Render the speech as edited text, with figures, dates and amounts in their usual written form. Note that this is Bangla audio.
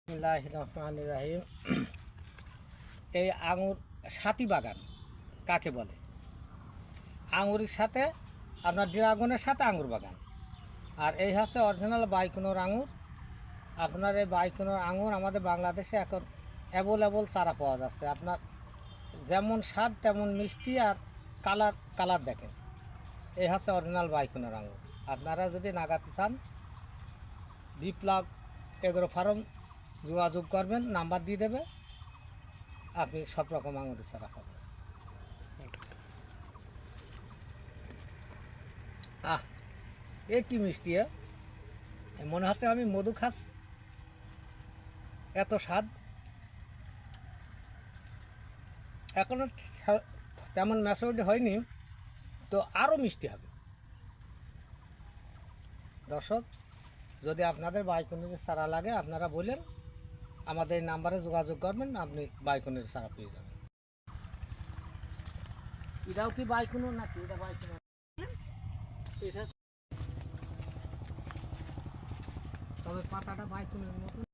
বিসমিল্লাহির রহমানির রহিম। এই আঙুর সাথী বাগান কাকে বলে? আঙুরের সাথে আপনার ড্রাগনের সাথে আঙুর বাগান। আর এই হচ্ছে অরিজিনাল বাইকুনোর আঙুর। আপনার এই বাইকুনোর আঙুর আমাদের বাংলাদেশে এখন অ্যাভেলেবল চারা পাওয়া যাচ্ছে। আপনার যেমন স্বাদ তেমন মিষ্টি, আর কালার দেখেন। এই হচ্ছে অরিজিনাল বাইকুনোর আঙুর। আপনারা যদি নাগাতে চান, বিপ্লব এগ্রো ফার্ম যোগাযোগ করবেন, নাম্বার দিয়ে দেবে, আপনি সব রকম আঙুরের চারা পাবেন। এ কি মিষ্টি! মনে হচ্ছে আমি মধু খাস, এত স্বাদ। এখনো তেমন ম্যাচুরিটি হয়নি, তো আরও মিষ্টি হবে। দর্শক, যদি আপনাদের বাইকুনের চারা লাগে আপনারা বলেন, আমাদের নাম্বারে যোগাযোগ করবেন, আপনি বাইকুনের চারা পেয়ে যাবেন। এটাও কি বাইকুনো নাকি? এটা বাইকুনো, এটা তবে পাতাটা বাইকুনের মতো।